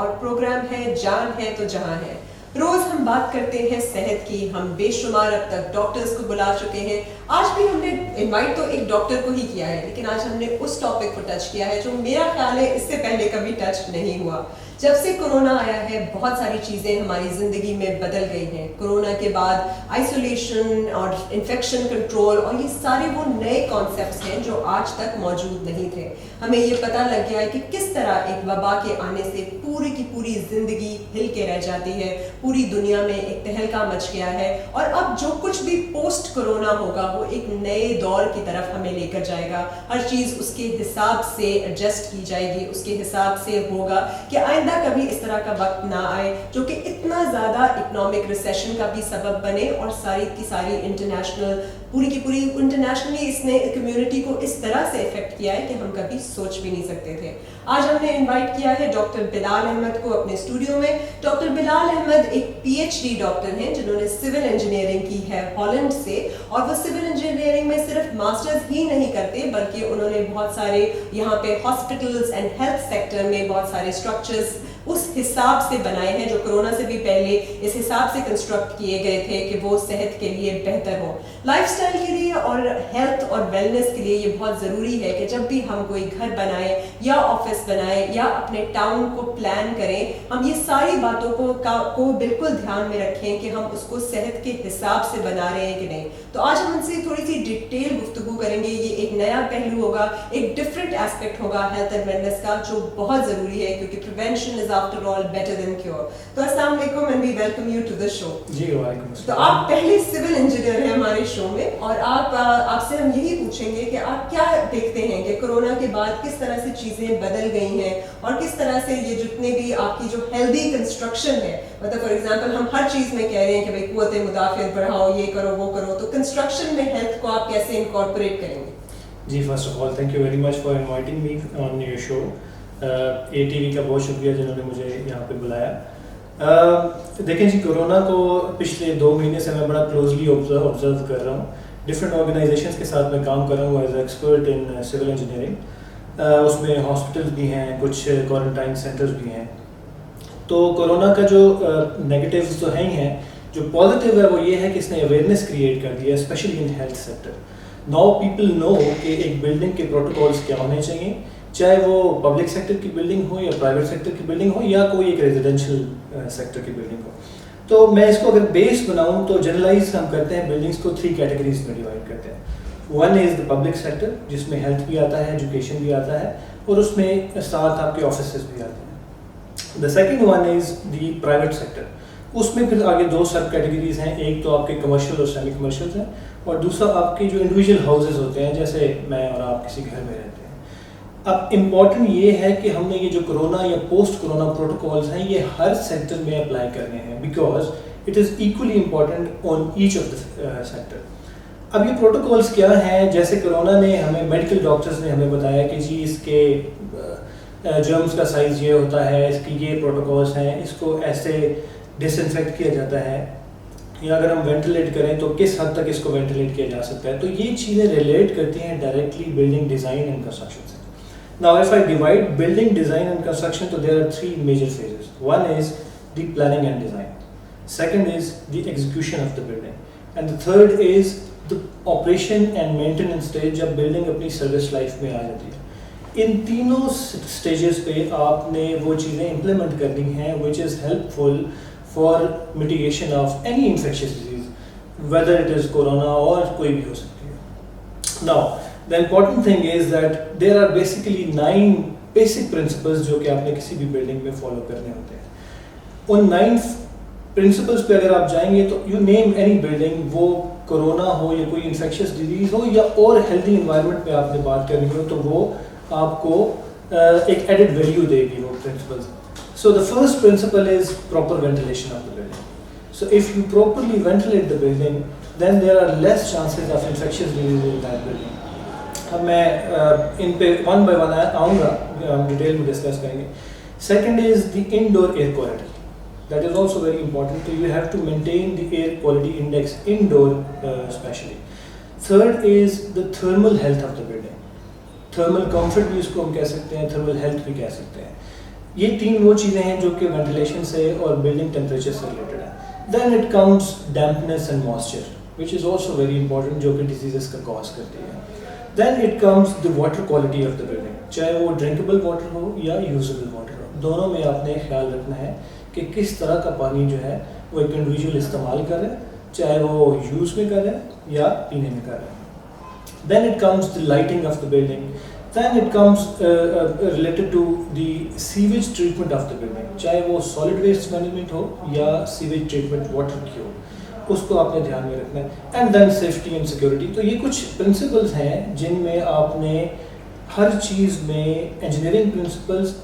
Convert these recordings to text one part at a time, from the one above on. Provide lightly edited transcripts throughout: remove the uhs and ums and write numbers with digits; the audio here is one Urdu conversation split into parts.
اور پروگرام ہے جان ہے تو جہاں ہے. روز ہم بات کرتے ہیں صحت کی, ہم بے شمار اب تک ڈاکٹرز کو بلا چکے ہیں. آج بھی ہم نے انوائٹ تو ایک ڈاکٹر کو ہی کیا ہے, لیکن آج ہم نے اس ٹاپک کو ٹچ کیا ہے جو میرا خیال ہے اس سے پہلے کبھی ٹچ نہیں ہوا. جب سے کرونا آیا ہے بہت ساری چیزیں ہماری زندگی میں بدل گئی ہیں. کرونا کے بعد آئسولیشن اور انفیکشن کنٹرول اور یہ سارے وہ نئے کانسیپٹس ہیں جو آج تک موجود نہیں تھے. ہمیں یہ پتہ لگ گیا ہے کہ کس طرح ایک وبا کے آنے سے پوری کی پوری زندگی ہل کے رہ جاتی ہے, پوری دنیا میں ایک تہلکہ مچ گیا ہے, اور اب جو کچھ بھی پوسٹ کرونا ہوگا وہ ایک نئے دور کی طرف ہمیں لے کر جائے گا. ہر چیز اس کے حساب سے ایڈجسٹ کی جائے گی, اس کے حساب سے ہوگا کہ آئندہ کبھی اس طرح کا وقت نہ آئے جو کہ اتنا زیادہ اکنامک ریسیشن کا بھی سبب بنے, اور ساری کی ساری انٹرنیشنل پوری کی پوری انٹرنیشنلی اس نے کمیونٹی کو اس طرح سے افیکٹ کیا ہے کہ ہم کبھی سوچ بھی نہیں سکتے تھے. آج ہم نے انوائٹ کیا ہے ڈاکٹر بلال احمد کو اپنے اسٹوڈیو میں. ڈاکٹر بلال احمد ایک PhD ڈاکٹر ہیں جنہوں نے سول انجینئرنگ کی ہے ہالینڈ سے, اور وہ سول انجینئرنگ میں صرف ماسٹرز ہی نہیں کرتے بلکہ انہوں نے بہت سارے یہاں پہ ہاسپٹلز اینڈ ہیلتھ سیکٹر میں بہت سارے اسٹرکچرز اس حساب سے بنائے ہیں جو کرونا سے بھی پہلے اس حساب سے کنسٹرکٹ کیے گئے تھے کہ وہ صحت کے لیے بہتر ہو. لائف اسٹائل کے لیے اور ہیلتھ اور ویلنس کے لیے یہ بہت ضروری ہے کہ جب بھی ہم کوئی گھر بنائیں یا آفس بنائیں یا اپنے ٹاؤن کو پلان کریں, ہم یہ ساری باتوں کو بالکل دھیان میں رکھیں کہ ہم اس کو صحت کے حساب سے بنا رہے ہیں کہ نہیں. تو آج ہم ان سے تھوڑی سی ڈیٹیل گفتگو کریں گے. یہ ایک نیا پہلو ہوگا, ایک ڈفرینٹ ایسپیکٹ ہوگا ہیلتھ اینڈ ویلنس کا, جو بہت ضروری ہے کیونکہ prevention is after all better than cure. تو السلام علیکم and we welcome you to the show. جی وعلیکم السلام. تو آپ پہلے سول انجینئر ہیں ہمارے شو میں, اور آپ سے ہم یہی پوچھیں گے کہ آپ کیا دیکھتے ہیں کہ کرونا کے بعد کس طرح سے چیزیں بدل گئی ہیں, اور کس طرح سے یہ جتنے بھی آپ کی جو ہیلدی کنسٹرکشن ہے, مطلب فار ایگزامپل ہم ہر چیز میں کہہ رہے ہیں کہ بھائی قوت مدافعت بڑھاؤ, یہ کرو وہ کرو, تو کنسٹرکشن میں ہیلتھ کو آپ کیسے انکارپوریٹ کریں گے؟ جی first of all thank you very much for inviting me on your show. ATV کا بہت شکریہ جنہوں نے مجھے یہاں پہ بلایا. دیکھیں جی, کرونا کو پچھلے 2 مہینے سے میں بڑا کلوزلی آبزرو کر رہا ہوں. ڈفرینٹ آرگنائزیشنس کے ساتھ میں کام کر رہا ہوں as a expert in civil engineering. اس میں ہاسپٹلس بھی ہیں, کچھ کوارنٹائن سینٹرز بھی ہیں. تو کرونا کا جو نیگیٹیوز تو ہیں ہی ہیں, جو پازیٹیو ہے وہ یہ ہے کہ اس نے اویئرنیس کریٹ کر دی ہے especially in health sector. Now people know کہ ایک بلڈنگ کے پروٹوکولس کیا ہونے چاہیے, چاہے وہ پبلک سیکٹر کی بلڈنگ ہو یا پرائیویٹ سیکٹر کی بلڈنگ ہو یا کوئی ایک ریزیڈینشیل سیکٹر کی بلڈنگ ہو. تو میں اس کو اگر بیس بناؤں تو جنرلائز ہم کرتے ہیں بلڈنگس کو 3 کیٹیگریز میں ڈیوائڈ کرتے ہیں. One is the public sector جس میں ہیلتھ بھی آتا ہے, ایجوکیشن بھی آتا ہے, اور اس میں ساتھ آپ کے آفیسز بھی آتے ہیں. The second one is the private sector. اس میں پھر آگے 2 سب کیٹیگریز ہیں, ایک تو آپ کے کمرشل اور سیمی کمرشلز ہیں, اور دوسرا آپ کے جو انڈیویجول ہاؤسز ہوتے ہیں جیسے میں اور آپ کسی گھر میں رہتے ہیں. اب امپورٹنٹ یہ ہے کہ ہم نے یہ جو کرونا یا پوسٹ کرونا پروٹوکولز ہیں یہ ہر سیکٹر میں اپلائی کرنے ہیں, because it is equally important on each of the sector. اب یہ پروٹوکولز کیا ہیں, جیسے کرونا نے ہمیں میڈیکل ڈاکٹرز نے ہمیں بتایا کہ جی اس کے جرمز کا سائز یہ ہوتا ہے, اس کی یہ پروٹوکولز ہیں, اس کو ایسے ڈس انفیکٹ کیا جاتا ہے, یا اگر ہم وینٹیلیٹ کریں تو کس حد تک اس کو وینٹیلیٹ کیا جا سکتا ہے. تو یہ چیزیں ریلیٹ کرتی ہیں directly building design and construction سے. Now if I divide building design and construction, so there are 3 major phases. One is the planning and design. Second is the execution of the building. And the third is the operation and maintenance stage جب building اپنی service life میں آ جاتی ہے. ان تینوں stages پہ آپ نے وہ چیزیں implement کرنی ہیں which is helpful for mitigation of any infectious disease, whether it is corona اور کوئی بھی ہو سکتی ہے. Now the important thing is that there are basically 9 basic principles جو کہ آپ نے کسی بھی بلڈنگ میں فالو کرنے ہوتے ہیں. ان 9 پرنسپلس پہ اگر آپ جائیں گے تو یو نیم اینی بلڈنگ, وہ کرونا ہو یا کوئی انفیکشس ڈیزیز ہو یا اور ہیلدی انوائرمنٹ پہ آپ نے بات کرنی ہو, تو وہ آپ کو ایک ایڈڈ ویلیو دے گی وہ principles. So the first principle is proper ventilation of the building. So if you properly ventilate the building then there are less chances of infectious disease in that building. اب میں ان پہ 1 by 1 آؤں گا, ہم ڈیٹیل میں ڈسکس کریں گے. Second is the indoor air quality. That is also very important. So you have to maintain the air quality index indoor especially. Third is the thermal health of the building. Thermal comfort بھی اس کو ہم کہہ سکتے ہیں, thermal health بھی کہہ سکتے ہیں. یہ 3 وہ چیزیں ہیں جو کہ وینٹیلیشن سے اور بلڈنگ ٹیمپریچر سے ریلیٹڈ ہیں. Then it comes dampness and moisture which is also very important, جو کہ ڈیزیزز کا کاز کرتی ہے. Then it comes the water quality of the building, چاہے وہ ڈرنکیبل واٹر ہو یا یوزیبل واٹر ہو, دونوں میں آپ نے خیال رکھنا ہے کہ کس طرح کا پانی جو ہے وہ ایک انڈیویجول استعمال کرے, چاہے وہ یوز میں کرے یا پینے میں کرے. Then it comes the lighting of the building. Then it comes related to the sewage treatment of the building. چاہے وہ solid waste management ہو یا sewage treatment water کی ہو, اس کو آپ نے دھیان میں رکھنا ہے. And then safety and security. تو یہ کچھ principles ہیں جن میں آپ نے ہر چیز میں engineering principles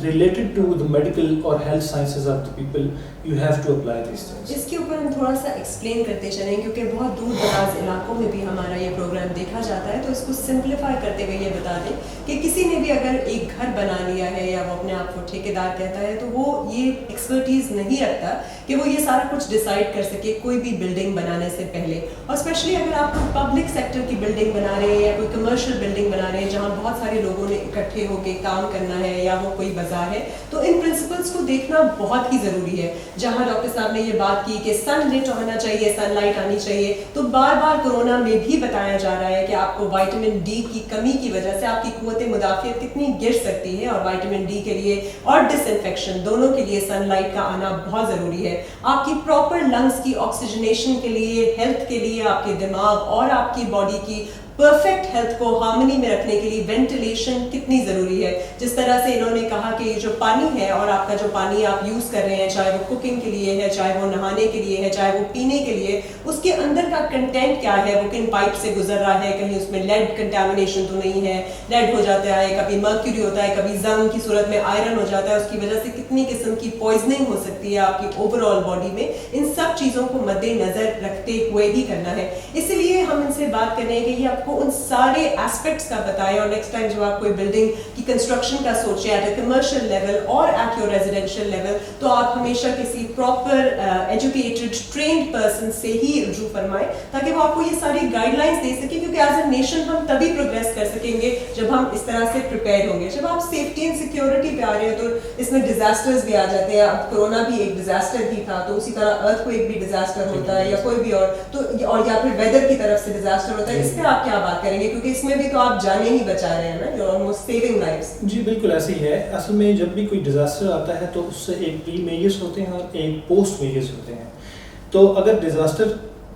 related to the medical or health sciences of the people, you have to apply these things. اس کے اوپر ہم تھوڑا سا ایکسپلین کرتے چلیں, کیونکہ بہت دور دراز علاقوں میں بھی ہمارا یہ پروگرام دیکھا جاتا ہے, تو اس کو سمپلیفائی کرتے ہوئے یہ بتا دیں کہ کسی نے بھی اگر ایک گھر بنا لیا ہے یا وہ اپنے آپ کو ٹھیکیدار کہتا ہے, تو وہ یہ ایکسپرٹیز نہیں رکھتا کہ وہ یہ سارا کچھ ڈیسائیڈ کر سکے کوئی بھی بلڈنگ بنانے سے پہلے. اور اسپیشلی اگر آپ کوئی پبلک سیکٹر کی بلڈنگ بنا رہے ہیں یا کوئی کمرشل بلڈنگ بنا رہے ہیں جہاں بہت سارے لوگوں نے اکٹھے ہو کے کام کرنا ہے یا وہ کوئی بازار ہے, تو ان پرنسپلس کو دیکھنا بہت ہی ضروری ہے. جہاں ڈاکٹر صاحب نے یہ بات کی کہ سن لٹ ہونا چاہیے, سن لائٹ آنی چاہیے, تو بار بار کورونا میں بھی بتایا جا رہا ہے کہ آپ کو وائٹامن ڈی کی کمی کی وجہ سے آپ کی قوت مدافعت کتنی گر سکتی ہے, اور وائٹامن ڈی کے لیے اور ڈس انفیکشن دونوں کے لیے سن لائٹ کا آنا بہت ضروری ہے. آپ کی پراپر لنگس کی آکسیجنیشن کے لیے, ہیلتھ کے لیے, آپ کے دماغ اور آپ کی باڈی کی پرفیکٹ ہیلتھ کو ہارمنی میں رکھنے کے لیے وینٹیلیشن کتنی ضروری ہے. جس طرح سے انہوں نے کہا کہ یہ جو پانی ہے اور آپ کا جو پانی آپ یوز کر رہے ہیں, چاہے وہ کوکنگ کے لیے ہے, چاہے وہ نہانے کے لیے ہے, چاہے وہ پینے کے لیے, اس کے اندر کا کنٹینٹ کیا ہے, وہ کن پائپ سے گزر رہا ہے, کہیں اس میں لیڈ کنٹامینیشن تو نہیں ہے, لیڈ ہو جاتا ہے, کبھی مرکیوری ہوتا ہے, کبھی زنگ کی صورت میں آئرن ہو جاتا ہے, اس کی وجہ سے کتنی قسم کی پوائزننگ ہو سکتی ہے آپ کی اوور آل باڈی میں. ان سب چیزوں کو مد نظر رکھتے ہوئے ہی کرنا ہے. اسی لیے ہم ان سے بات کریں کہ یہ آپ کو ان سارے ایسپیکٹس کا بتائیں, اور نیکسٹ ٹائم جب آپ کوئی بلڈنگ کی کنسٹرکشن کا سوچیں ایٹ اے کمرشل لیول اور ایٹ یور ریزیڈینشیل لیول, تو آپ ہمیشہ کسی پراپر ایجوکیٹڈ ٹرینڈ پرسن سے ہی رجوع فرمائیں تاکہ وہ آپ کو یہ ساری گائیڈ لائنس دے سکیں. کیونکہ ایز اے نیشن ہم تبھی پروگریس کر سکیں گے جب ہم اس طرح سے پریپیئر ہوں گے. جب آپ سیفٹی اینڈ سیکیورٹی پہ آ رہے ہیں تو اس میں ڈیزاسٹرز بھی آ جاتے ہیں. اب کورونا بھی ایک ڈیزاسٹر ہی تھا, تو اسی طرح ارتھ کو ایک بھی ڈیزاسٹر ہوتا ہے یا کوئی بھی اور, تو اور یا پھر ویدر کی طرف سے ڈیزاسٹر ہوتا ہے. اس پہ آپ کیا بات کریں گے, کیونکہ اس میں بھی تو آپ جانیں ہی بچا رہے ہیں نا, you are almost saving lives. جی بالکل ایسے ہی ہے. اصل میں جب بھی کوئی ڈیزاسٹر آتا ہے تو اس سے ایک پری میجرس ہوتے ہیں اور ایک پوسٹ میجرس ہوتے ہیں. تو اگر ڈیزاسٹر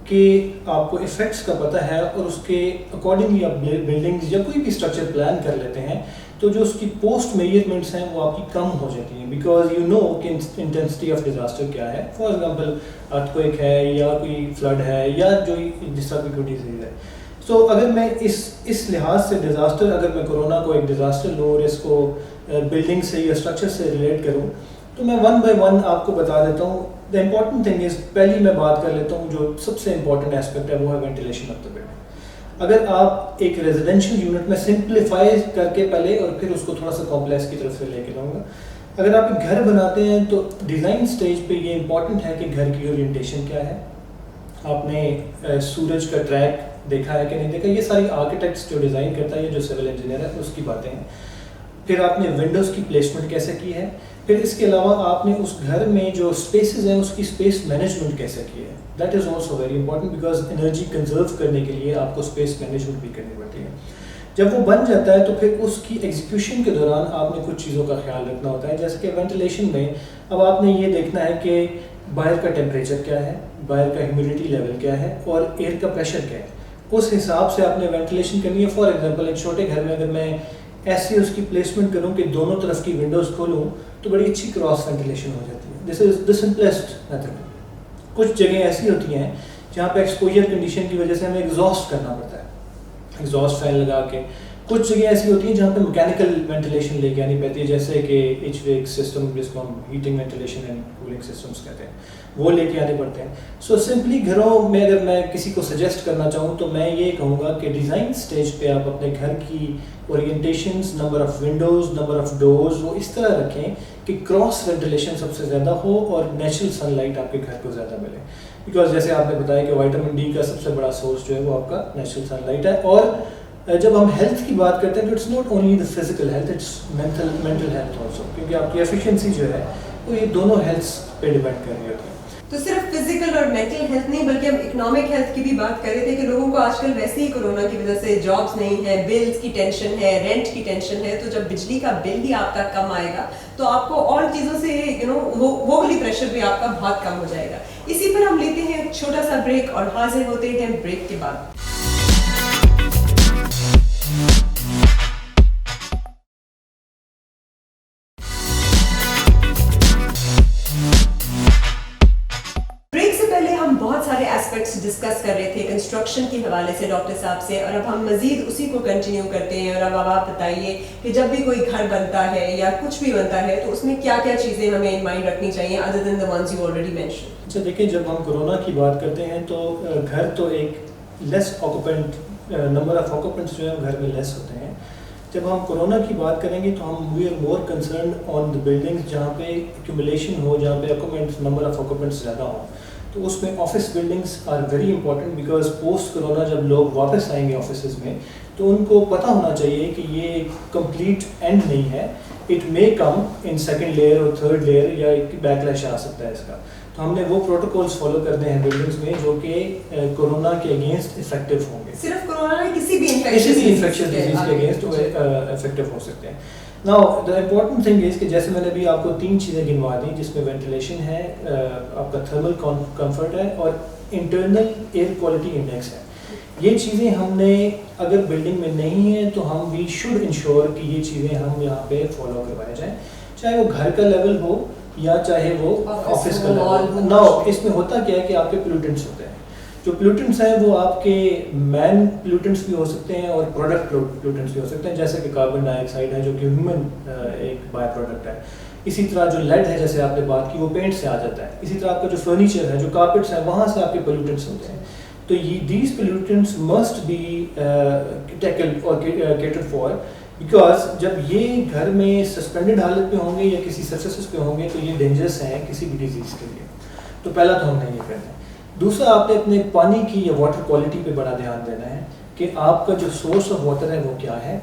کے آپ کو ایفیکٹس کا پتہ ہے اور اس کے اکارڈنگلی آپ بلڈنگز یا کوئی بھی اسٹرکچر پلان کر لیتے ہیں, تو جو اس کی پوسٹ میجرمنٹس ہیں وہ آپ کی کم ہو جاتی ہیں, بیکاز یو نو کہ انٹینسٹی آف ڈیزاسٹر کیا ہے. فار ایگزامپل ارتھ کوئک ہے یا کوئی فلڈ ہے یا جو جس طرح کی کوئی ڈیزیز ہے. سو اگر میں اس لحاظ سے ڈیزاسٹر, اگر میں کورونا کو ایک ڈیزاسٹر لوں اور اس کو بلڈنگ سے یا اسٹرکچر سے ریلیٹ کروں, تو میں ون بائی ون آپ کو بتا دیتا ہوں. دا امپورٹنٹ تھنگ از, پہلی میں بات کر لیتا ہوں جو سب سے امپورٹنٹ ایسپیکٹ ہے, وہ ہے وینٹیلیشن آف دا بلڈنگ. اگر آپ ایک ریزیڈینشیل یونٹ میں سمپلیفائی کر کے پہلے اور پھر اس کو تھوڑا سا کمپلیکس کی طرف سے لے کے جاؤں گا. اگر آپ ایک گھر بناتے ہیں تو ڈیزائن سٹیج پہ یہ امپورٹنٹ ہے کہ گھر کی اورینٹیشن کیا ہے. آپ نے سورج کا ٹریک دیکھا ہے کہ نہیں دیکھا, یہ ساری آرکیٹیکٹس جو ڈیزائن کرتا ہے یا جو سول انجینئر ہے اس کی باتیں ہیں. پھر آپ نے ونڈوز کی پلیسمنٹ کیسے کی ہے. پھر اس کے علاوہ آپ نے اس گھر میں جو اسپیسز ہیں اس کی اسپیس مینجمنٹ کیسے کی ہے. That is also very important, because energy conserve کرنے کے لیے آپ کو اسپیس مینجمنٹ بھی کرنی پڑتی ہے. جب وہ بن جاتا ہے تو پھر اس کی ایگزیکیوشن کے دوران آپ نے کچھ چیزوں کا خیال رکھنا ہوتا ہے, جیسے کہ وینٹیلیشن میں اب آپ نے یہ دیکھنا ہے کہ باہر کا ٹیمپریچر کیا ہے, باہر کا ہیومیڈیٹی لیول کیا ہے اور ایئر کا پریشر کیا ہے. اس حساب سے آپ نے وینٹیلیشن کرنی ہے. فار ایگزامپل ایک چھوٹے گھر میں اگر میں ایسی اس کی پلیسمنٹ کروں کہ دونوں طرف کی ونڈوز کھولوں تو بڑی اچھی کراس وینٹیلیشن ہو جاتی ہے. دس از دا سمپلیسٹ میتھڈ. کچھ جگہیں ایسی ہوتی ہیں جہاں پہ ایکسپوجر کنڈیشن کی وجہ سے ہمیں ایگزاسٹ کرنا پڑتا ہے, ایگزاسٹ فین لگا کے. کچھ جگہیں ایسی ہوتی ہیں جہاں پہ میکینیکل وینٹیلیشن لے کے آنی پڑتی ہے, جیسے کہ ایچ وی ایک سسٹم جس کو ہم heating ventilation and cooling systems کہتے ہیں, وہ لے کے آنے پڑتے ہیں. سو سمپلی گھروں میں اگر میں کسی کو سجیسٹ کرنا چاہوں تو میں یہ کہوں گا کہ ڈیزائن سٹیج پہ آپ اپنے گھر کی orientations, number of Windows, number of doors وہ اس طرح رکھیں کہ کراس وینٹیلیشن سب سے زیادہ ہو اور نیچرل سن لائٹ آپ کے گھر کو زیادہ ملے. بیکاز جیسے آپ نے بتایا کہ وائٹامن ڈی کا سب سے بڑا سورس جو ہے وہ آپ کا نیچرل سن لائٹ ہے, اور جب ہم ہیلتھ کی بات کرتے ہیں تو it's not only the physical health, it's mental health also, کیونکہ آپ کی ایفیشینسی جو ہے وہ یہ دونوں ہیلتھ پہ ڈیپینڈ کر رہی ہوتی ہے. تو صرف فزیکل اور مینٹل ہیلتھ نہیں بلکہ ہم اکنامک ہیلتھ کی بھی بات کر رہے تھے کہ لوگوں کو آج کل ویسے ہی کورونا کی وجہ سے جابس نہیں ہے، بلز کی ٹینشن ہے، رینٹ کی ٹینشن ہے، تو جب بجلی کا بل بھی آپ کا کم آئے گا تو آپ کو اور چیزوں سے وہ والی پریشر بھی آپ کا بہت کم ہو جائے گا. اسی پر ہم لیتے ہیں ایک چھوٹا سا بریک اور حاضر ہوتے ہیں بریک کے بعد. بہت سارے ایسپیکٹس ڈسکس کر رہے تھے کنسٹرکشن کے حوالے سے ڈاکٹر صاحب سے، اور اب ہم مزید اسی کو کنٹینیو کرتے ہیں. اور اب آپ بتائیے کہ جب بھی کوئی گھر بنتا ہے یا کچھ بھی بنتا ہے تو اس میں کیا کیا چیزیں ہمیں ان مائنڈ رکھنی چاہیے other than the ones you already mention. اچھا دیکھیں، جب ہم کورونا کی بات کرتے ہیں تو گھر تو ایک لیس آکوپینٹ، نمبر آف آکوپینٹس جو ہیں گھر میں لیس ہوتے ہیں. جب ہم کورونا کی بات کریں گے تو ہم we are more concerned on the buildings جہاں پہ ایکومولیشن ہو، جہاں پہ آکوپینٹس نمبر آف آکوپینٹس زیادہ ہوں. تو اس میں office buildings are very important because post corona جب لوگ واپس آئیں گے آفیسز میں تو ان کو پتہ ہونا چاہیے کہ یہ کمپلیٹ اینڈ نہیں ہے. It may come in second layer اور تھرڈ لیئر، یا ایک بیک لیش آ سکتا ہے اس کا. تو ہم نے وہ پروٹوکولس فالو کرنے ہیں بلڈنگس میں جو کہ کورونا کے اگینسٹ افیکٹو ہوں گے. صرف کورونا نہیں، کسی بھی انفیکشن ڈیزیز کے اگینسٹ وہ افیکٹو ہو سکتے ہیں. Now the important thing is کہ جیسے میں نے ابھی آپ کو 3 چیزیں گنوا دیں جس میں وینٹیلیشن ہے، آپ کا تھرمل کمفرٹ ہے اور انٹرنل ایئر کوالٹی انڈیکس ہے. یہ چیزیں ہم نے اگر بلڈنگ میں نہیں ہیں تو ہم وی شوڈ انشور کہ یہ چیزیں ہم یہاں پہ فالو کروائے جائیں، چاہے وہ گھر کا لیول ہو یا چاہے وہ آفس کا لیول. ناؤ اس میں ہوتا کیا ہے کہ آپ کے پولوٹنٹس ہوتے ہیں. جو پولوٹنٹس ہیں وہ آپ کے مین پولوٹنٹس بھی ہو سکتے ہیں اور پروڈکٹ پولوٹنٹس بھی ہو سکتے ہیں، جیسے کہ کاربن ڈائی آکسائڈ ہے جو کہ ہیومن ایک بائی پروڈکٹ ہے. اسی طرح جو لیڈ ہے جیسے آپ نے بات کی وہ پینٹ سے آ جاتا ہے. اسی طرح آپ کا جو فرنیچر ہے، جو کارپیٹس ہیں، وہاں سے آپ کے پولوٹنٹس ہوتے ہیں. تو یہ دیز پولوٹنٹس مسٹ بی ٹیکلڈ اور کیٹرڈ فار، بیکاز جب یہ گھر میں سسپینڈڈ حالت میں ہوں گے یا کسی سرفیسز پہ ہوں گے تو یہ ڈینجرس ہیں کسی بھی ڈیزیز کے لیے. تو پہلا تو ہم نے یہ کرنا ہے. دوسرا، آپ نے اپنے پانی کی یا واٹر کوالٹی پہ بڑا دھیان دینا ہے کہ آپ کا جو سورس آف واٹر ہے وہ کیا ہے،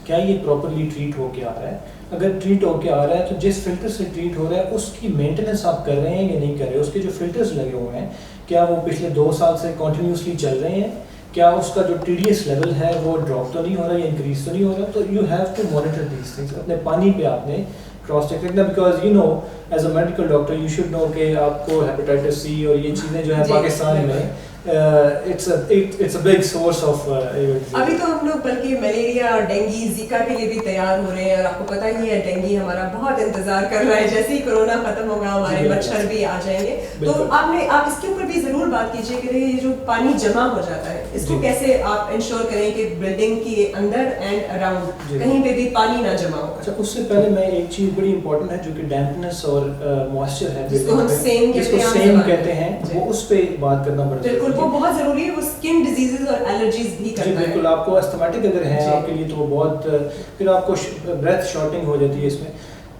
کیا یہ پراپرلی ٹریٹ ہو کے آ رہا ہے. اگر ٹریٹ ہو کے آ رہا ہے تو جس فلٹر سے ٹریٹ ہو رہا ہے اس کی مینٹیننس آپ کر رہے ہیں یا نہیں کر رہے. اس کے جو فلٹرز لگے ہوئے ہیں کیا وہ پچھلے 2 سال سے کنٹینیوسلی چل رہے ہیں، کیا اس کا جو ٹی ڈی ایس لیول ہے وہ ڈراپ تو نہیں ہو رہا یا انکریز تو نہیں ہو رہا. تو you have to monitor these things. اپنے پانی پہ آپ نے کراس چیک رکھنا، because you know as a medical doctor you should know کہ آپ کو ہیپیٹائٹس سی اور یہ چیزیں جو ہیں پاکستان میں it's a big source of ابھی تو ہم لوگ بلکہ ملیریا اور ڈینگی زیکا کے لیے بھی تیار ہو رہے ہیں. اور آپ کو پتہ ہی ہے ڈینگی ہمارا بہت انتظار کر رہا ہے، جیسے ہی کورونا ختم ہوگا ہمارے مچھر بھی آ جائیں گے. تو آپ اس کے اوپر بھی ضرور بات کیجیے کہ یہ جو پانی جمع ہو جاتا ہے اس کو کیسے آپ انشور کریں کہ بلڈنگ کے اندر اینڈ اراؤنڈ کہیں پہ بھی پانی نہ جمع ہو. اچھا، اس سے پہلے میں ایک چیز بڑی امپورٹنٹ ہے جو کہ ڈیمپنس اور موئسچر ہے جس کو ہم سیم کہتے ہیں، وہ اس پہ بات کرنا بڑا بالکل وہ بہت ضروری ہے. وہ اسکن ڈیزیزز اور الرجیز بھی کرتا ہے. جی بالکل. آپ کو استھمیٹک اگر ہے آپ کے لیے تو وہ بہت، پھر آپ کو بریتھ شارٹنگ ہو جاتی ہے اس میں.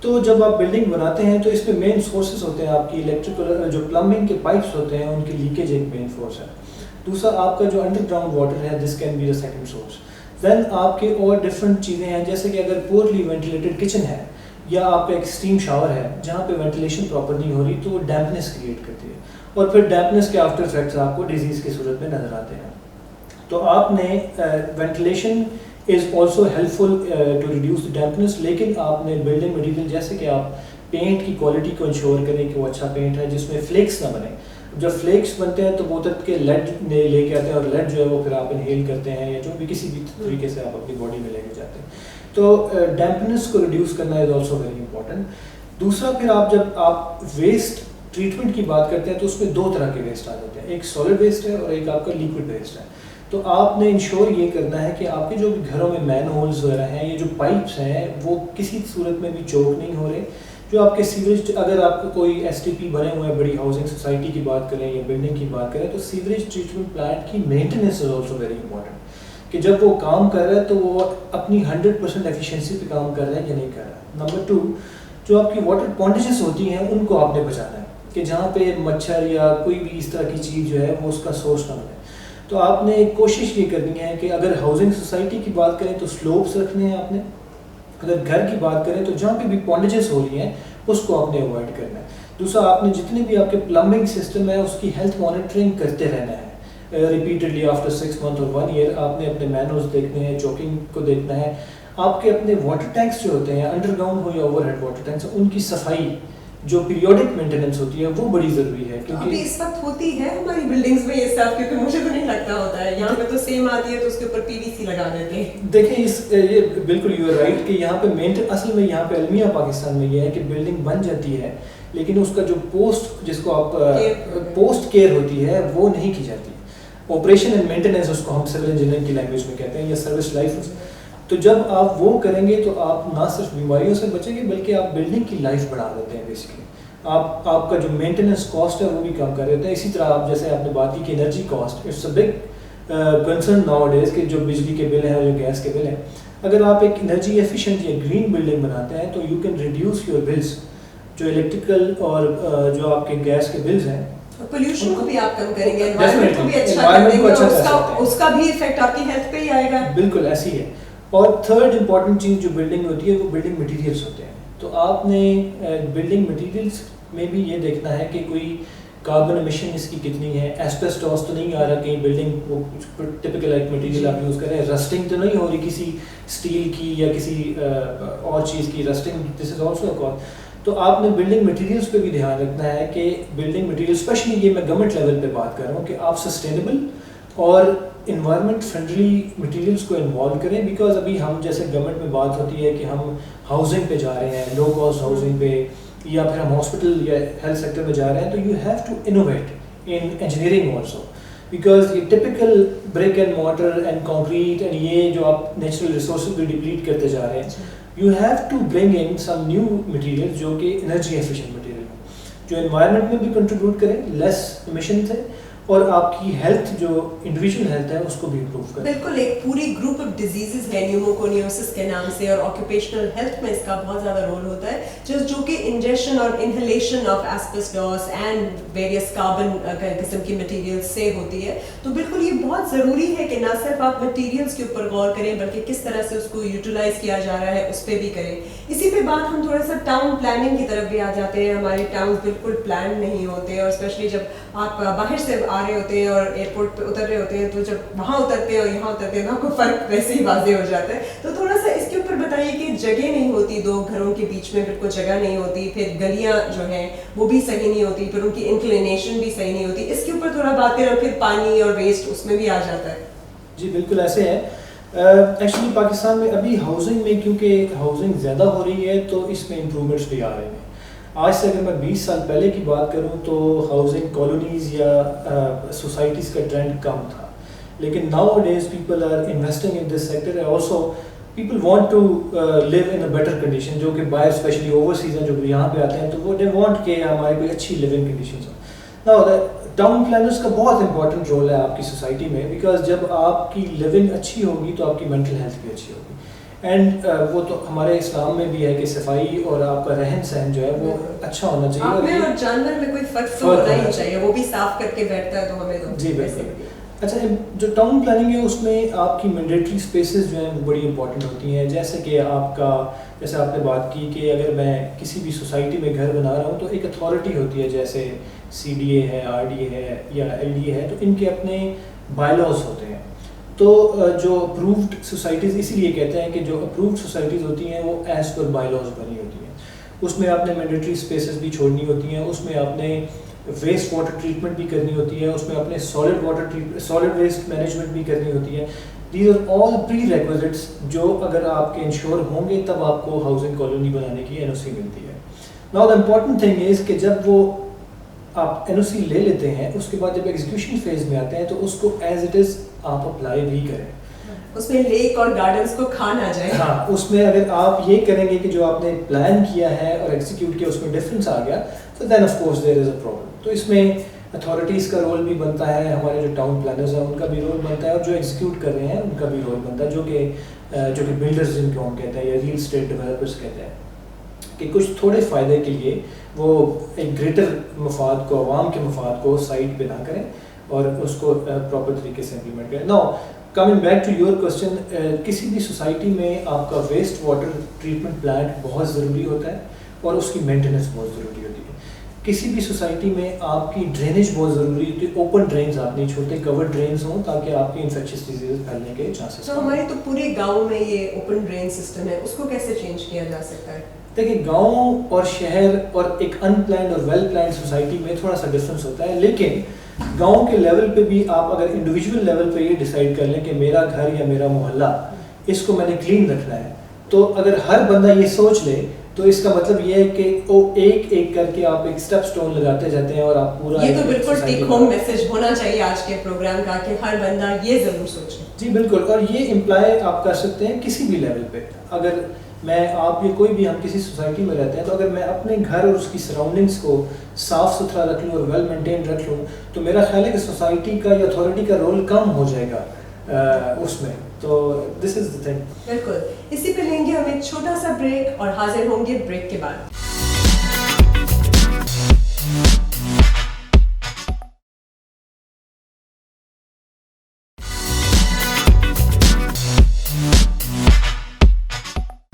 تو جب آپ بلڈنگ بناتے ہیں تو اس میں مین سورسز ہوتے ہیں آپ کی الیکٹریکل جو پلمبنگ کے پائپس ہوتے ہیں ان کی لیکیج ایک مین سورس ہے. دوسرا آپ کا جو انڈر گراؤنڈ واٹر ہے this can be the second source. Then آپ کے اور ڈفرینٹ چیزیں ہیں جیسے کہ اگر پورلی وینٹیلیٹڈ کچن ہے یا آپ کا ایک اسٹیم شاور ہے جہاں پہ وینٹیلیشن پراپر نہیں ہو رہی تو وہ ڈیمپنس کریٹ کرتی ہے اور پھر ڈیمپنس کے آفٹر افیکٹس آپ کو ڈیزیز کی صورت میں نظر آتے ہیں. تو آپ نے ventilation is also helpful to reduce the dampness, لیکن آپ نے بلڈنگ مٹیریل جیسے کہ آپ پینٹ کی کوالٹی کو انشور کریں کہ وہ اچھا پینٹ ہے جس میں فلیکس نہ بنے. جب فلیکس بنتے ہیں تو بوتل کے لیڈ لے کے آتے ہیں اور لیڈ جو ہے وہ پھر آپ انہیل کرتے ہیں یا جو بھی کسی بھی طریقے سے آپ اپنی باڈی میں لے کے جاتے ہیں. تو ڈیمپنس کو ریڈیوس کرنا از آلسو ویری امپورٹنٹ. دوسرا، پھر آپ جب آپ ویسٹ ٹریٹمنٹ کی بات کرتے ہیں تو اس میں 2 طرح کے ویسٹ آ جاتے ہیں، ایک سالڈ ویسٹ ہے اور ایک آپ کا لیکوڈ ویسٹ ہے. تو آپ نے انشور یہ کرنا ہے کہ آپ کے جو بھی گھروں میں مین ہولز وغیرہ ہیں، یہ جو پائپس ہیں وہ کسی صورت میں بھی چوک نہیں ہو رہے. جو آپ کے سیوریج، اگر آپ کو کوئی ایس ٹی پی بنے ہوئے ہیں بڑی ہاؤسنگ سوسائٹی کی بات کریں یا بلڈنگ کی بات کریں تو سیوریج ٹریٹمنٹ پلانٹ کی maintenance is also very important کہ جب وہ کام کر رہا ہے تو وہ اپنی 100% ایفیشینسی پہ کام کر رہا ہے یا نہیں کر رہا ہے. نمبر 2، جو آپ کی واٹر پونڈیجز ہوتی ہیں ان کو آپ نے بچانا ہے کہ جہاں پہ مچھر یا کوئی بھی اس طرح کی چیز جو ہے وہ اس کا سورس نہ بنے. تو آپ نے کوشش یہ کرنی ہے کہ اگر ہاؤسنگ سوسائٹی کی بات کریں تو سلوپس رکھنے ہیں آپ نے, اگر گھر کی بات کریں تو جہاں پہ بھی پونڈیجز ہو رہی ہیں اس کو آپ نے اوائڈ کرنا ہے. دوسرا, آپ نے جتنے بھی آپ کے پلمبنگ سسٹم ہے اس کی ہیلتھ مانیٹرنگ کرتے رہنا ہے ریپیٹڈلی آفٹر 6 months اور 1 year. آپ نے اپنے مینوز دیکھنے ہیں, چوکنگ کو دیکھنا ہے. آپ کے اپنے واٹر ٹینکس جو ہوتے ہیں انڈر گراؤنڈ ہو یا اوور ہیڈ واٹر ٹینکس, ان کی صفائی جو پیریوڈک مینٹیننس ہوتی ہے وہ بڑی ضروری ہے, کیونکہ اس وقت ہوتی ہے ہماری بلڈنگز میں یہ سب, کیونکہ مجھے تو نہیں لگتا ہوتا ہے. یہاں پہ تو سیم آتی ہے تو اس کے اوپر PVC لگا دیتے ہیں. دیکھیں یہ بالکل یو آر رائٹ کہ یہاں پہ اصل میں یہاں پہ المیہ پاکستان میں یہ ہے کہ بلڈنگ بن جاتی ہے لیکن اس کا جو پوسٹ جس کو آپ پوسٹ کیئر ہوتی ہے وہ نہیں کی جاتی. آپریشن اینڈ مینٹیننس اس کو ہم سول انجینئرنگ کی لینگویج میں کہتے ہیں, یا سروس لائف. تو جب آپ وہ کریں گے تو آپ نہ صرف بیماریوں سے بچیں گے بلکہ آپ بلڈنگ کی لائف بڑھا دیتے ہیں. بیسکلی آپ کا جو مینٹیننس کاسٹ ہے وہ بھی کم کر دیتے ہیں. اسی طرح آپ جیسے آپ نے بات کی کہ energy cost, it's a big concern nowadays کہ جو بجلی کے بل ہیں اور جو گیس کے بل ہیں, اگر آپ ایک انرجی ایفیشینٹ یا گرین بلڈنگ بناتے ہیں تو you can reduce your bills, جو الیکٹریکل اور جو آپ کے گیس کے بلز ہیں, پولوشن کو بھی آپ کم کریں گے, انوائرمنٹ کو بھی اچھا کر دیں گے, اس کا بھی ایفیکٹ آپ کی ہیلتھ پہ ہی آئے گا. بالکل ایسی ہے. اور تھرڈ امپورٹنٹ چیز جو بلڈنگ ہوتی ہے وہ بلڈنگ مٹیریلس ہوتے ہیں. تو آپ نے بلڈنگ مٹیریلس میں بھی یہ دیکھنا ہے کہ کوئی کاربن ایمیشن اس کی کتنی ہے. ایسبیسٹاس تو نہیں آ رہا کہیں بلڈنگ, وہ ٹپیکل ایک مٹیریل آپ یوز کر رہے ہیں. رسٹنگ تو نہیں ہو رہی کسی اسٹیل کی یا کسی اور چیز کی رسٹنگ, دس از آلسو اے کاز. تو آپ نے بلڈنگ مٹیریلس پہ بھی دھیان رکھنا ہے کہ بلڈنگ مٹیریل, اسپیشلی یہ میں گورنمنٹ لیول پہ بات کر رہا ہوں, کہ آپ سسٹینیبل اور انوائرمنٹ فرینڈلی مٹیریلس کو انوالو کریں. بیکاز ابھی ہم جیسے گورنمنٹ میں بات ہوتی ہے کہ ہم ہاؤسنگ پہ جا رہے ہیں, لو کاسٹ ہاؤسنگ پہ, یا پھر ہم ہاسپٹل یا ہیلتھ سیکٹر میں جا رہے ہیں, تو you have to innovate in engineering also. Because یہ typical brick and mortar and concrete and یہ جو آپ نیچرل ریسورسز بھی ڈپلیٹ کرتے جا رہے ہیں, you have to bring in some new material جو کہ انرجی ایفیشینٹ مٹیریل ہو, جو انوائرمنٹ میں بھی کنٹریبیوٹ کریں, لیس ایمیشن سے, اور آپ کی ہیلتھ جو انڈیویجول ہیلتھ ہے اس کو بھی امپروو کریں. بالکل, ایک پوری گروپ آف ڈیزیزز ہے نیوموکونیوسس کے نام سے, اور آکوپیشنل ہیلتھ میں اس کا بہت زیادہ رول ہوتا ہے, جو کہ انجیکشن اور inhalation of asbestos and various carbon قسم کی مٹیریلز سے ہوتی ہے. تو بالکل یہ بہت ضروری ہے کہ نہ صرف آپ مٹیریلز کے اوپر غور کریں بلکہ کس طرح سے اس کو یوٹیلائز کیا جا رہا ہے اس پہ بھی کریں. اسی پہ بات ہم تھوڑا سا ٹاؤن پلاننگ کی طرف بھی آ جاتے ہیں. ہمارے ٹاؤنز بالکل پلان نہیں ہوتے, اور اسپیشلی جب آپ باہر سے آ رہے ہوتے ہیں اور ایئرپورٹ پہ اتر رہے ہوتے ہیں, تو جب وہاں اترتے ہیں اور یہاں اترتے ہیں تو آپ کو فرق ویسے ہی واضح ہو جاتا ہے. تو تھوڑا سا اس کے اوپر بتائیے کہ جگہ نہیں ہوتی, دو گھروں کے بیچ میں بالکل جگہ نہیں ہوتی, پھر گلیاں جو ہیں وہ بھی صحیح نہیں ہوتی, پھر ان کی انکلینیشن بھی صحیح نہیں ہوتی. اس کے اوپر تھوڑا بات کریں, اور پھر پانی اور ویسٹ اس میں بھی آ جاتا ہے. جی بالکل ایسے ہے. ایکچولی پاکستان میں ابھی ہاؤسنگ میں کیونکہ ہاؤسنگ زیادہ ہو رہی ہے تو اس میں امپرومنٹس بھی آ رہے ہیں. آج سے اگر میں 20 سال پہلے کی بات کروں تو ہاؤسنگ کالونیز یا سوسائٹیز کا ٹرینڈ کم تھا, لیکن nowadays people are investing in this sector. Also people want to live in a better condition, جو کہ باہر اسپیشلی اوورسیز ہیں جو یہاں پہ آتے ہیں, تو وہ دے وانٹ کہ ہماری کوئی اچھی لیونگ کنڈیشنز ہوں. ناؤ ٹاؤن پلانرس کا بہت امپورٹنٹ رول ہے آپ کی سوسائٹی میں, بیکاز جب آپ کی لیونگ اچھی ہوگی تو آپ کی مینٹل ہیلتھ بھی اچھی ہوگی. اینڈ وہ تو ہمارے اسلام میں بھی ہے کہ صفائی اور آپ کا رہن سہن جو ہے وہ اچھا ہونا چاہیے. آپ میں اور جانور میں کوئی فرق تو ہونا ہی چاہیے, وہ بھی صاف کر کے بیٹھتا ہے تو ہمیں تو. جی بالکل. اچھا, جو ٹاؤن پلاننگ ہے اس میں آپ کی مینڈیٹری اسپیسز جو ہیں وہ بڑی امپورٹنٹ ہوتی ہیں. جیسے کہ آپ کا, جیسے آپ نے بات کی کہ اگر میں کسی بھی سوسائٹی میں گھر بنا رہا ہوں تو ایک اتھارٹی ہوتی ہے, جیسے CDA ہے, RDA ہے یا LDA ہے, تو ان کے اپنے بائی لاز ہوتے ہیں. تو جو اپرووڈ سوسائٹیز, اسی لیے کہتے ہیں کہ جو اپرووڈ سوسائٹیز ہوتی ہیں وہ ایز پر بائی لاز بنی ہوتی ہیں. اس میں آپ نے مینڈیٹری اسپیسز بھی چھوڑنی ہوتی ہیں, اس میں آپ نے ویسٹ واٹر ٹریٹمنٹ بھی کرنی ہوتی ہے, اس میں اپنے سالڈ ویسٹ مینجمنٹ بھی کرنی ہوتی ہے. These are all prerequisites جو اگر آپ کے انشور ہوں گے تب آپ کو ہاؤسنگ کالونی بنانے کی NOC ملتی ہے. Now the important thing is کہ جب وہ آپ NOC لے لیتے ہیں, اس کے بعد جب ایگزیکیوشن فیز میں آتے ہیں تو اس کو ایز اٹ از آپ اپلائی بھی کریں. اس میں لیک اور گارڈنز کو کھا نہ جائے. ہاں, اس میں اگر آپ یہ کریں گے کہ جو آپ نے پلان کیا ہے اور ایگزیکیوٹ کیا اس میں ڈفرینس آ گیا, تو then of course there is a problem. تو اس میں اتھارٹیز کا رول بھی بنتا ہے, ہمارے جو ٹاؤن پلانرز ہیں ان کا بھی رول بنتا ہے, اور جو ایگزیکیوٹ کر رہے ہیں ان کا بھی رول بنتا ہے, جو کہ بلڈرز جن کو ہم کہتے ہیں یا ریل اسٹیٹ ڈیولپرز کہتے ہیں, کہ کچھ تھوڑے فائدے کے لیے وہ ایک گریٹر مفاد کو, عوام کے مفاد کو سائٹ پہ نہ کریں, اور اس کو پراپر طریقے سے امپلیمنٹ کریں. Now coming back to your question, کسی بھی سوسائٹی میں آپ کا ویسٹ واٹر ٹریٹمنٹ پلانٹ بہت ضروری ہوتا ہے اور اس کی مینٹیننس بہت ضروری ہوتی ہے. کسی بھی سوسائٹی میں آپ کی ڈرینیج بہت ضروری ہوتی ہے. اوپن ڈرینز آپ نہیں چھوڑتے, کور ڈرینز ہوں تاکہ آپ کی انفیکشس ڈیزیز پھیلنے کے چانسز. تو ہمارے تو پورے گاؤں میں یہ اوپن ڈرین سسٹم ہے, اس کو کیسے چینج کیا جا سکتا ہے؟ دیکھیں گاؤں اور شہر اور ایک ان پلانڈ اور ویل پلانڈ سوسائٹی میں تھوڑا سا ڈفرینس ہوتا ہے, لیکن گاؤں کے لیول پہ بھی آپ اگر انڈیویجول لیول پہ یہ ڈیسائیڈ کر لیں کہ میرا گھر یا میرا محلہ اس کو میں نے کلین رکھنا ہے, تو اگر ہر بندہ یہ سوچ لے تو اس کا مطلب یہ ہے کہ وہ ایک ایک کر کے آپ ایک اسٹیپ سٹون لگاتے جاتے ہیں اور آپ پورا. یہ تو بالکل ٹیک ہوم میسج ہونا چاہیے آج کے پروگرام کا کہ ہر بندہ یہ ضرور سوچے. جی بالکل, اور یہ امپلائی آپ کر سکتے ہیں کسی بھی لیول پہ. اگر میں آپ یہ کوئی بھی ہم کسی سوسائٹی میں رہتے ہیں تو اگر میں اپنے گھر اور اس کی سراؤنڈنگس کو صاف ستھرا رکھ لوں اور ویل مینٹین رکھ لوں تو میرا خیال ہے کہ سوسائٹی کا یا اتھارٹی کا رول کم ہو جائے گا اس میں. تو دس از دا تھنگ. بالکل, اسی پہ لیں گے ہم ایک چھوٹا سا بریک اور حاضر ہوں گے بریک کے بعد.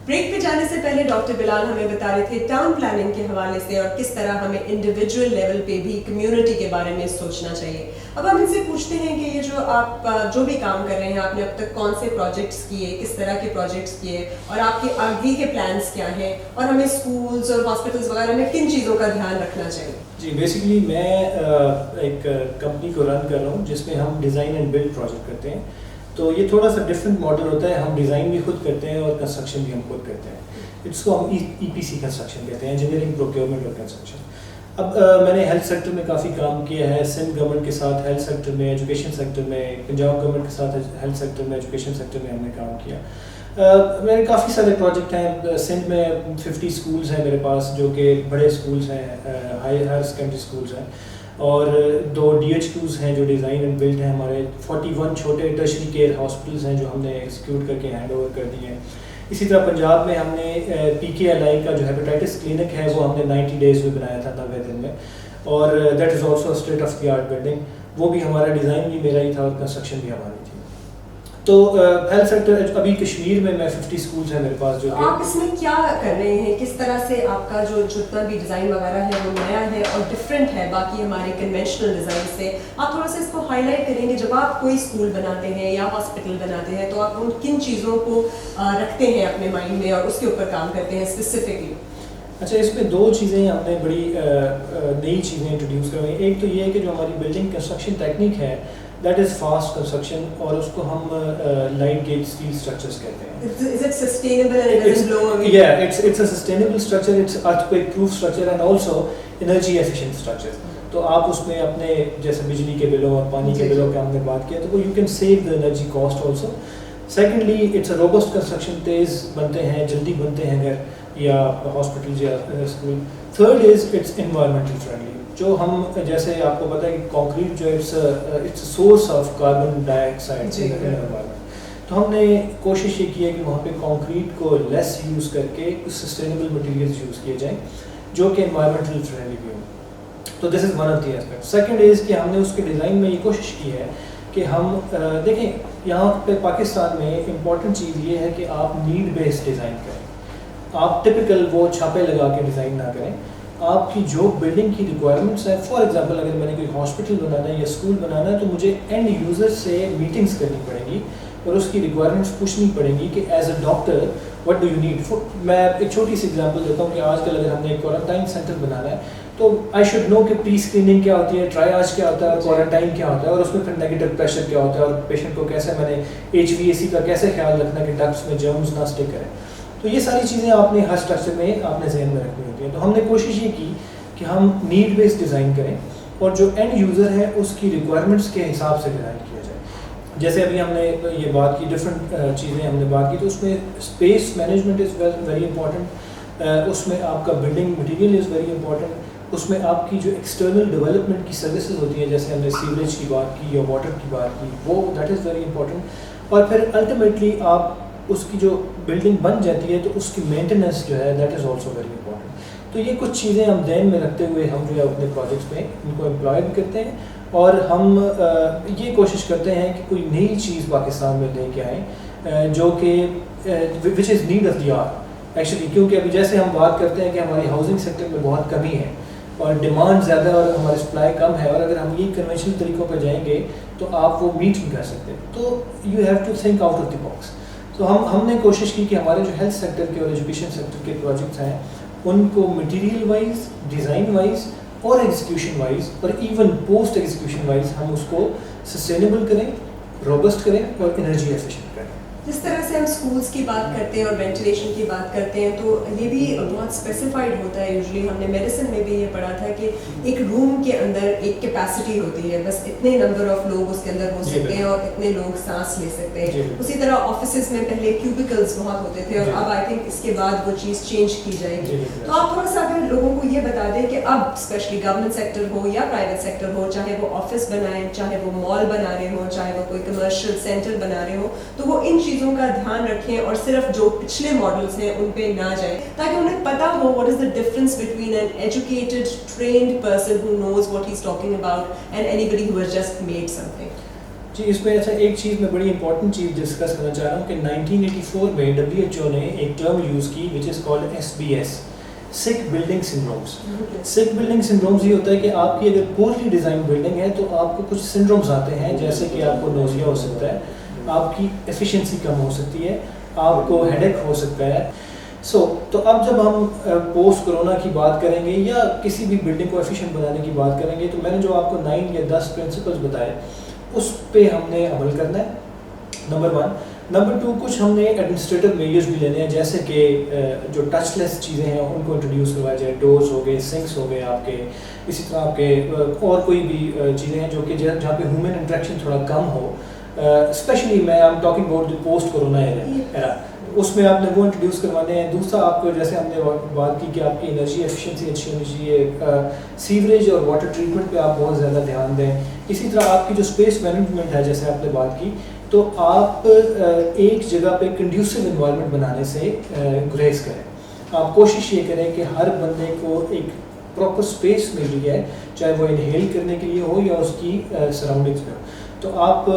بریک پہ جانے سے پہلے ڈاکٹر بلال ہمیں بتا رہے تھے ٹاؤن پلاننگ کے حوالے سے اور کس طرح ہمیں انڈیویجول لیول پہ بھی کمیونٹی کے بارے میں سوچنا چاہیے. اب ہم ان سے پوچھتے ہیں کہ یہ جو آپ جو بھی کام کر رہے ہیں, آپ نے اب تک کون سے پروجیکٹس کیے, کس طرح کے پروجیکٹس کیے, اور آپ کے آگے کے پلانس کیا ہیں, اور ہمیں اسکولس اور ہاسپٹلس وغیرہ میں کن چیزوں کا دھیان رکھنا چاہیے. جی بیسیکلی میں ایک کمپنی کو رن کر رہا ہوں جس میں ہم ڈیزائن اینڈ بلڈ پروجیکٹ کرتے ہیں. تو یہ تھوڑا سا ڈفرینٹ ماڈل ہوتا ہے. ہم ڈیزائن بھی خود کرتے ہیں اور کنسٹرکشن بھی ہم خود کرتے ہیں. اس کو ہم ای پی سی کنسٹرکشن کہتے ہیں, انجینئرنگ پروکیورمنٹ اور کنسٹرکشن. اب میں نے ہیلتھ سیکٹر میں کافی کام کیا ہے, سندھ گورنمنٹ کے ساتھ ہیلتھ سیکٹر میں, ایجوکیشن سیکٹر میں, پنجاب گورنمنٹ کے ساتھ ہیلتھ سیکٹر میں, ایجوکیشن سیکٹر میں ہم نے کام کیا. میرے کافی سارے پروجیکٹ ہیں. سندھ میں 50 اسکولز ہیں میرے پاس جو کہ بڑے اسکولز ہیں, ہائر سیکنڈری اسکولز ہیں, اور 2 DHQs ہیں جو ڈیزائن اینڈ بلڈ ہیں ہمارے. 41 چھوٹے ٹرشری کیئر ہاسپٹلز ہیں جو ہم نے ایکسیکیوٹ کر کے ہینڈ اوور کر دیے ہیں. اسی طرح پنجاب میں ہم نے PKLI کا جو ہیپیٹائٹس کلینک ہے وہ ہم نے 90 days میں بنایا تھا, 90 دن میں, اور that is also state of the art building. وہ بھی ہمارا ڈیزائن بھی میرا ہی تھا اور کنسٹرکشن بھی ہماری تھی. تو ہیلتھ سیکٹر ابھی کشمیر میں 50 اسکولس ہیں میرے پاس جو آپ اس میں کیا کر رہے ہیں, کس طرح سے آپ کا جو جتنا بھی ڈیزائن وغیرہ ہے وہ نیا ہے اور ڈفرینٹ ہے باقی ہمارے کنونشنل ڈیزائن سے. آپ تھوڑا سا اس کو ہائی لائٹ کریں گے. جب آپ کوئی اسکول بناتے ہیں یا ہاسپٹل بناتے ہیں تو آپ ان کن چیزوں کو رکھتے ہیں اپنے مائنڈ میں اور اس کے اوپر کام کرتے ہیں اسپیسیفکلی؟ اچھا, اس میں 2 چیزیں ہم نے بڑی نئی چیزیں انٹروڈیوس کروئی. ایک تو یہ ہے کہ جو ہماری بلڈنگ کنسٹرکشن ٹیکنیک ہے دیٹ از فاسٹ کنسٹرکشن, اور اس کو ہم لائٹ گیج اسٹیل اسٹرکچرز کہتے ہیں. Is it sustainable and it doesn't blow away? Yeah, it's a sustainable structure, it's earthquake proof structure and also energy efficient structure. تو آپ اس میں اپنے جیسے بجلی کے بلوں اور پانی کے بلوں کا ہم نے بات کیا تو وہ you can save the energy cost also. Secondly it's a robust construction, تیز بنتے ہیں, جلدی بنتے ہیں گھر یا ہاسپٹل یا school. Third is it's environmental friendly. جو ہم جیسے آپ کو پتہ ہے کہ کانکریٹ جو it's source of carbon dioxide in environment. تو ہم نے کوشش یہ کی ہے کہ وہاں پہ کانکریٹ کو لیس یوز کر کے سسٹینیبل مٹیریلز یوز کیے جائیں جو کہ انوائرمنٹل فرینڈلی بھی ہوں. تو this is one of the aspect. Second is کہ ہم نے اس کے ڈیزائن میں یہ کوشش کی ہے کہ ہم دیکھیں یہاں پہ پاکستان میں امپورٹنٹ چیز یہ ہے کہ آپ نیڈ بیسڈ ڈیزائن کریں. آپ ٹپکل وہ چھاپے لگا کے ڈیزائن نہ کریں. آپ کی جو بلڈنگ کی ریکوائرمنٹس ہیں, فار ایگزامپل اگر میں نے کوئی ہاسپٹل بنانا ہے یا اسکول بنانا ہے تو مجھے اینڈ یوزر سے میٹنگس کرنی پڑیں گی اور اس کی ریکوائرمنٹس پوچھنی پڑیں گی کہ as a doctor what do you need. میں ایک چھوٹی سی ایگزامپل دیتا ہوں کہ آج کل اگر ہم نے ایک کوارنٹائن سینٹر بنانا ہے تو آئی شوڈ نو کہ پری اسکریننگ کیا ہوتی ہے, ٹرائیاج کیا ہوتا ہے, اور کوارنٹائن کیا ہوتا ہے, اور اس میں پھر نیگیٹو پریشر کیا ہوتا ہے, اور پیشنٹ کو کیسے میں نے HVAC کا کیسے خیال رکھنا کہ ڈکٹس میں جرمز نہ اسٹک کریں. تو یہ ساری چیزیں آپ نے ہر اسٹرکچر میں آپ نے ذہن میں رکھنی ہوتی ہیں. تو ہم نے کوشش یہ کی کہ ہم نیڈ بیسڈ ڈیزائن کریں اور جو اینڈ یوزر ہے اس کی ریکوائرمنٹس کے حساب سے ڈیزائن کیا جائے. جیسے ابھی ہم نے یہ بات کی ڈفرینٹ چیزیں ہم نے بات کی, تو اس میں space management is very important, اس میں آپ کا building material is very important, اس میں آپ کی جو ایکسٹرنل ڈیولپمنٹ کی سروسز ہوتی ہیں جیسے ہم نے سیوریج کی بات کی یا واٹر کی بات کی, وہ دیٹ از ویری امپورٹنٹ. اور پھر الٹیمیٹلی آپ اس کی جو بلڈنگ بن جاتی ہے تو اس کی مینٹیننس جو ہے that is also very important. تو یہ کچھ چیزیں ہم ذہن میں رکھتے ہوئے ہم جو ہے اپنے پروجیکٹس میں ان کو امپلائی بھی کرتے ہیں اور ہم یہ کوشش کرتے ہیں کہ کوئی نئی چیز پاکستان میں لے کے آئیں جو کہ which is need of the hour actually, کیونکہ ابھی جیسے ہم بات کرتے ہیں کہ ہماری ہاؤسنگ سیکٹر میں بہت کمی ہے اور ڈیمانڈ زیادہ ہے اور ہماری سپلائی کم ہے, اور اگر ہم یہ کنونشنل طریقوں پہ جائیں گے تو آپ وہ میٹ نہیں کر سکتے. تو you have to think out of the box. تو ہم نے کوشش کی کہ ہمارے جو ہیلتھ سیکٹر کے اور ایجوکیشن سیکٹر کے پروجیکٹس ہیں ان کو مٹیریل وائز, ڈیزائن وائز اور ایگزیکیوشن وائز اور ایون پوسٹ ایگزیکیوشن وائز ہم اس کو سسٹینیبل کریں, روبسٹ کریں اور انرجی ایفیشینٹ کریں. جس طرح سے ہم اسکولس کی بات کرتے ہیں اور وینٹیلیشن کی بات کرتے ہیں تو یہ بھی بہت اسپیسیفائڈ ہوتا ہے. یوزلی ہم نے میڈیسن میں بھی یہ پڑھا تھا کہ ایک روم کے اندر ایک کیپیسٹی ہوتی ہے, بس اتنے نمبر آف لوگ اس کے اندر ہو سکتے ہیں اور اتنے لوگ سانس لے سکتے ہیں. اسی طرح آفیسز میں پہلے کیوبیکلز بہت ہوتے تھے اور اب آئی تھنک اس کے بعد وہ چیز چینج کی جائے گی. تو آپ تھوڑا سا اگر لوگوں کو یہ بتا دیں کہ اب اسپیشلی گورنمنٹ سیکٹر ہو یا پرائیویٹ سیکٹر ہو, چاہے وہ آفس بنائیں, چاہے وہ مال بنا رہے ہوں, چاہے وہ کوئی کمرشل سینٹر بنا رہے ہوں, تو وہ ان چیزوں کا دھیان رکھیں اور صرف جو پچھلے ماڈلز ہیں ان پہ نہ جائیں, تاکہ انہیں پتا ہو what is the difference between an educated, trained person who knows what he's talking about and anybody who has just made something. جی اس میں ایسا ایک چیز میں بڑی امپورٹنٹ چیز ڈسکس کرنا چاہ رہا ہوں کہ 1984 میں WHO نے ایک ٹرم یوز کی which is called SBS, سک بلڈنگ سنڈرومس. سک بلڈنگ سنڈرومس یہ ہوتا ہے کہ آپ کی اگر پورلی ڈیزائن بلڈنگ ہے تو آپ کو کچھ سنڈرومس آتے ہیں, جیسے کہ آپ کو نوزیا ہو سکتا ہے, آپ کی ایفیشنسی کم ہو سکتی ہے, آپ کو ہیڈ ایک ہو سکتا ہے. تو اب جب ہم پوسٹ کرونا کی بات کریں گے یا کسی بھی بلڈنگ کو ایفیشینٹ بنانے کی بات کریں گے, تو میں نے جو آپ کو 9 یا 10 پرنسپلز بتائے اس پہ ہم نے عمل کرنا ہے, نمبر 1. نمبر 2, کچھ ہم نے ایڈمنسٹریٹو میجرز بھی لینے ہیں, جیسے کہ جو ٹچ لیس چیزیں ہیں ان کو انٹروڈیوس کروایا جائے, ڈورز ہو گئے, سنکس ہو گئے آپ کے, اسی طرح آپ کے اور کوئی بھی چیزیں ہیں جو کہ جہاں پہ ہیومن انٹریکشن تھوڑا کم ہو. اسپیشلی میں I am talking about the post corona era, اس میں آپ نے وہ انٹروڈیوس کروانے ہیں. دوسرا آپ کو جیسے ہم نے بات کی کہ آپ کی انرجی ایفیشنسی اچھی ہونی چاہیے, سیوریج اور واٹر ٹریٹمنٹ پہ آپ بہت زیادہ دھیان دیں. اسی طرح آپ کی جو اسپیس مینجمنٹ ہے جیسے آپ نے بات کی, تو آپ ایک جگہ پہ کنڈیوسو انوائرمنٹ بنانے سے گریز کریں. آپ کوشش یہ کریں کہ ہر بندے کو ایک پراپر اسپیس مل رہی ہے, چاہے وہ انہیل کرنے کے لیے ہو یا اس کی سراؤنڈنگس میں ہو. تو آپ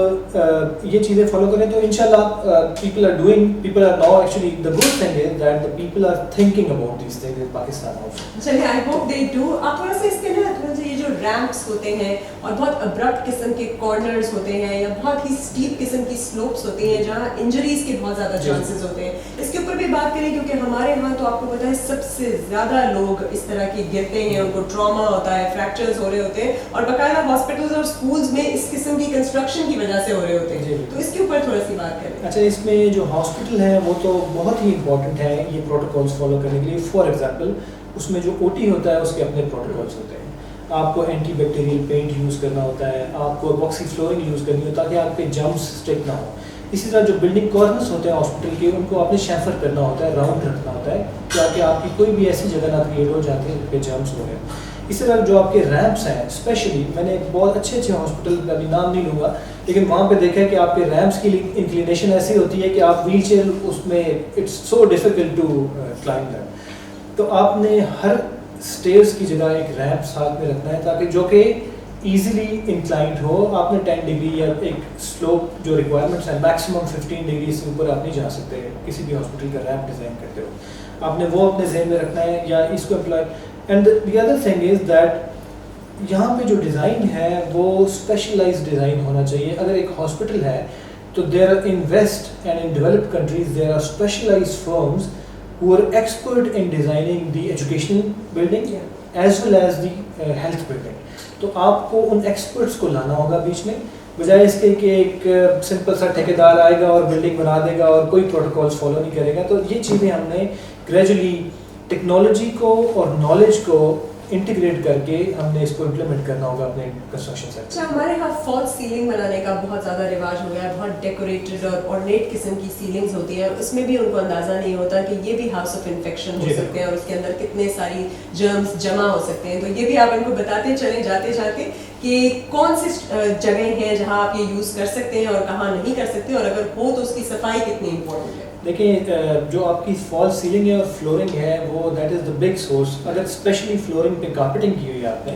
یہ چیزیں فالو کریں تو انشاءاللہ people are now actually the good thing is that the people are thinking about these things in Pakistan also. چلیے I hope they do. آپ تھوڑا سا اس کے نا یہ جو ریمپس ہوتے ہیں اور بہت ابرپٹ قسم کے کارنرز ہوتے ہیں یا بہت ہی اسٹیپ قسم کی سلوپس ہوتی ہیں جہاں انجریز کے بہت زیادہ چانسز ہوتے ہیں, اس کے اوپر بھی بات کریں کیونکہ ہمارے یہاں تو آپ کو پتہ ہے سب سے زیادہ لوگ اس طرح کے گرتے ہیں, ان کو ٹراما ہوتا ہے, فریکچرز ہو رہے ہوتے ہیں اور باقاعدہ ہاسپٹلز اور اسکولز میں اس قسم کی کنسٹرکشن کی وجہ سے ہو رہے ہوتے ہیں. تو اس کے اوپر تھوڑا سی بات کریں. اچھا, اس میں جو ہاسپٹل ہیں وہ تو بہت ہی امپورٹنٹ ہے یہ پروٹوکولس فالو کرنے کے لیے. فار ایگزامپل اس میں جو او ٹی ہوتا ہے اس کے اپنے پروٹوکولس ہوتے ہیں. آپ کو اینٹی بیکٹیریل پینٹ یوز کرنا ہوتا ہے, آپ کو باکسی فلورنگ یوز کرنی ہو تاکہ آپ کے جمپس اسٹک نہ ہو. اسی طرح جو بلڈنگ کارنرس ہوتے ہیں ہاسپٹل کے ان کو آپ نے شیفر کرنا ہوتا ہے, راؤنڈ رکھنا ہوتا ہے تاکہ آپ کی کوئی بھی ایسی جگہ نہ کریٹ ہو جاتی ہے جن پہ جمپس ہو گئے. اسی طرح جو آپ کے ریمپس ہیں, اسپیشلی میں نے بہت اچھے ہاسپٹل کا بھی نام نہیں لوں گا لیکن وہاں پہ دیکھا کہ آپ کے ریمپس کی انکلینیشن ایسی ہوتی ہے کہ آپ ویل چیئر اس میں it's so difficult to climb that. تو آپ نے ہر اسٹیئرس کی جگہ ایک ریمپ ساتھ میں رکھنا ہے تاکہ جو کہ ایزیلی انکلائنڈ ہو. آپ نے 10 ڈگری یا ایک سلوپ جو ریکوائرمنٹس ہیں میکسیمم 15 ڈگری سے اوپر آپ نہیں جا سکتے کسی بھی ہاسپٹل کا ریمپ ڈیزائن کرتے ہو. آپ نے وہ اپنے ذہن میں رکھنا ہے یا اس کو apply. And the other thing is that یہاں پہ جو ڈیزائن ہے وہ اسپیشلائز ڈیزائن ہونا چاہیے. اگر ایک ہاسپٹل ہے تو there are in west and in developed countries there are specialise firms who are expert in designing the educational building as well as the health building. تو آپ کو ان ایکسپرٹس کو لانا ہوگا بیچ میں, بجائے اس کے کہ ایک سمپل سا ٹھیکیدار آئے گا اور بلڈنگ بنا دے گا اور کوئی پروٹوکولس فالو نہیں کرے گا. تو یہ چیزیں ہم نے گریجولی ٹیکنالوجی کو اور نالج کو انٹیگریٹ کر کے ہم نے اس کو امپلیمنٹ کرنا ہوگا اپنے کنسٹرکشن سے. اچھا, ہمارے یہاں فالس سیلنگ بنانے کا بہت زیادہ رواج ہو گیا ہے, بہت ڈیکوریٹڈ اور آرنیٹ قسم کی سیلنگز ہوتی ہیں, اس میں بھی ان کو اندازہ نہیں ہوتا کہ یہ بھی ہاؤس آف انفیکشن ہو سکتے ہیں اور اس کے اندر کتنے ساری جرمز جمع ہو سکتے ہیں. تو یہ بھی آپ ان کو بتاتے چلیں جاتے جاتے کہ کون سی جگہیں ہیں جہاں آپ یہ یوز کر سکتے ہیں اور کہاں نہیں کر سکتے, اور اگر ہو تو اس کی صفائی کتنی امپورٹنٹ ہے. دیکھیں جو آپ کی فال سیلنگ ہے اور فلورنگ ہے وہ that is the big source. اگر اسپیشلی فلورنگ پہ کارپیٹنگ کی ہوئی ہے آپ نے